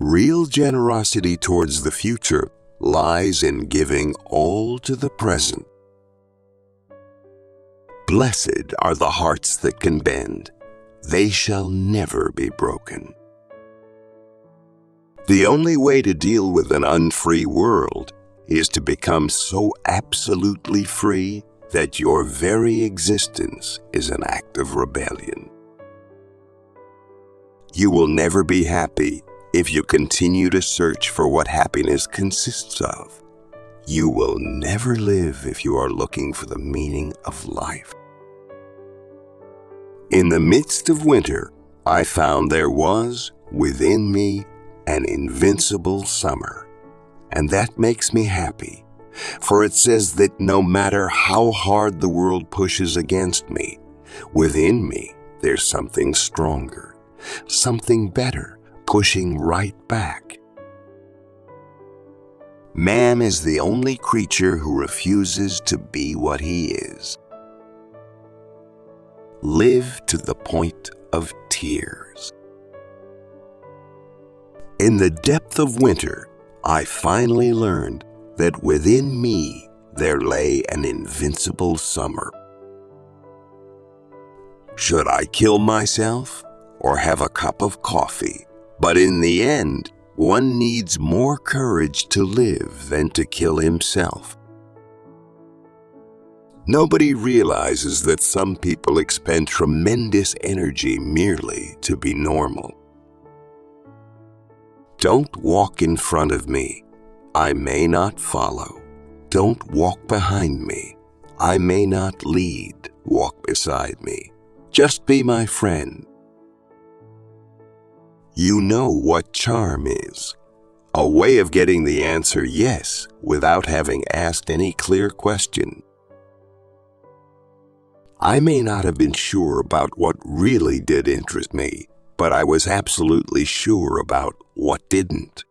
Real generosity towards the future lies in giving all to the present. Blessed are the hearts that can bend. They shall never be broken. The only way to deal with an unfree world is to become so absolutely free that your very existence is an act of rebellion. You will never be happy if you continue to search for what happiness consists of. You will never live if you are looking for the meaning of life. In the midst of winter, I found there was, within me, an invincible summer. And that makes me happy, for it says that no matter how hard the world pushes against me, within me there's something stronger, something better, pushing right back. Man is the only creature who refuses to be what he is. Live to the point of tears. In the depth of winter, I finally learned that within me there lay an invincible summer. Should I kill myself or have a cup of coffee? But in the end, one needs more courage to live than to kill himself. Nobody realizes that some people expend tremendous energy merely to be normal. Don't walk in front of me. I may not follow. Don't walk behind me. I may not lead. Walk beside me. Just be my friend. You know what charm is. A way of getting the answer yes without having asked any clear question. I may not have been sure about what really did interest me, but I was absolutely sure about what didn't.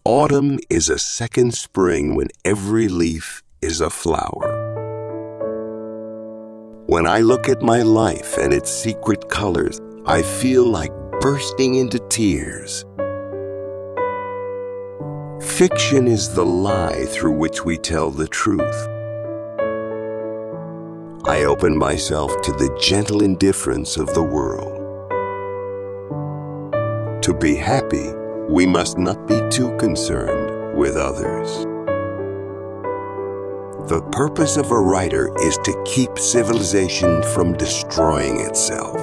Autumn is a second spring when every leaf is a flower. When I look at my life and its secret colors, I feel like bursting into tears. Fiction is the lie through which we tell the truth. I open myself to the gentle indifference of the world. To be happy, we must not be too concerned with others. The purpose of a writer is to keep civilization from destroying itself.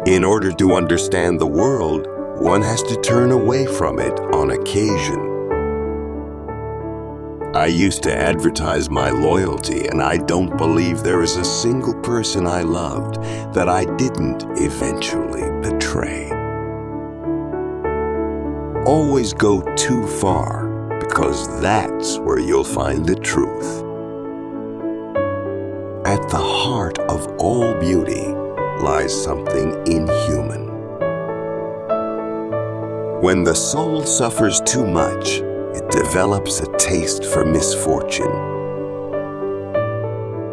In order to understand the world, one has to turn away from it on occasion. I used to advertise my loyalty, and I don't believe there is a single person I loved that I didn't eventually betray. Always go too far, because that's where you'll find the truth. At the heart of all beauty lies something inhuman. When the soul suffers too much, it develops a taste for misfortune.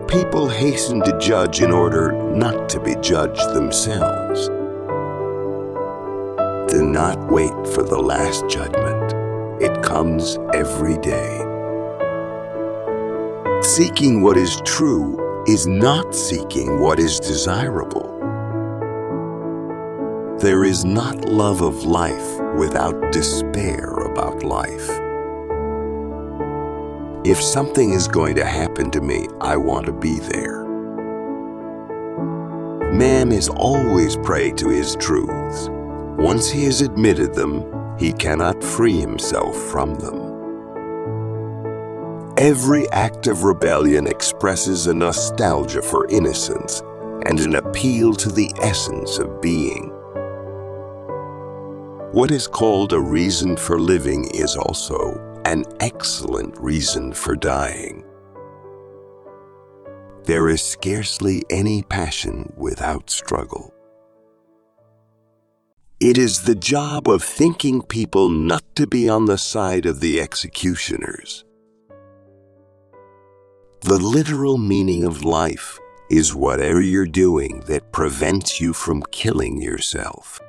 People hasten to judge in order not to be judged themselves. Do not wait for the last judgment. It comes every day. Seeking what is true is not seeking what is desirable. There is not love of life without despair about life. If something is going to happen to me, I want to be there. Man is always prey to his truths. Once he has admitted them, he cannot free himself from them. Every act of rebellion expresses a nostalgia for innocence and an appeal to the essence of being. What is called a reason for living is also an excellent reason for dying. There is scarcely any passion without struggle. It is the job of thinking people not to be on the side of the executioners. The literal meaning of life is whatever you're doing that prevents you from killing yourself.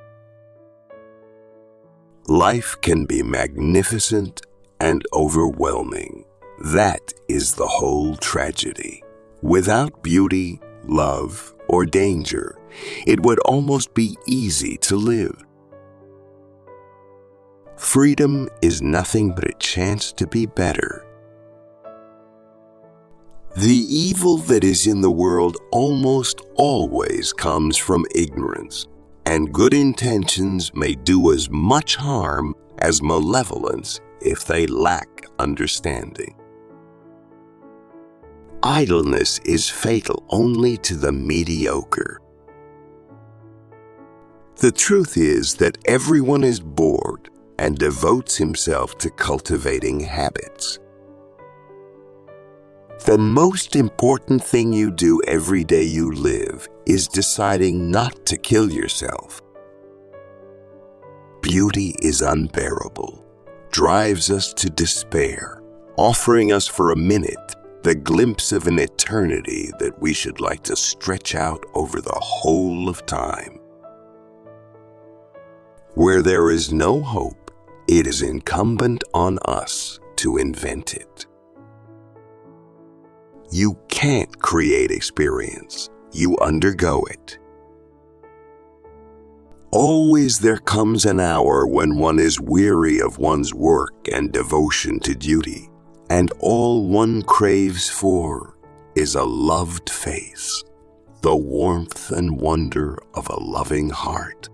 Life can be magnificent and overwhelming. That is the whole tragedy. Without beauty, love, or danger, it would almost be easy to live. Freedom is nothing but a chance to be better. The evil that is in the world almost always comes from ignorance, and good intentions may do as much harm as malevolence if they lack understanding. Idleness is fatal only to the mediocre. The truth is that everyone is bored and devotes himself to cultivating habits. The most important thing you do every day you live is deciding not to kill yourself. Beauty is unbearable, drives us to despair, offering us for a minute the glimpse of an eternity that we should like to stretch out over the whole of time. Where there is no hope, it is incumbent on us to invent it. You can't create experience, you undergo it. Always there comes an hour when one is weary of one's work and devotion to duty, and all one craves for is a loved face, the warmth and wonder of a loving heart.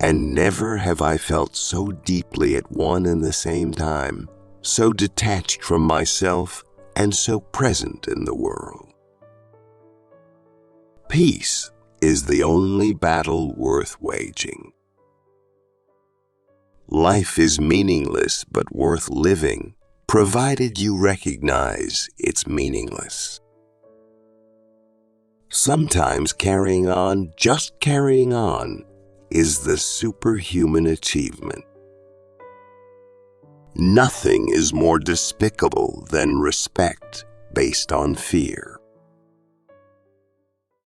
And never have I felt so deeply at one and the same time, so detached from myself and so present in the world. Peace is the only battle worth waging. Life is meaningless but worth living, provided you recognize it's meaningless. Sometimes just carrying on, is the superhuman achievement. Nothing is more despicable than respect based on fear.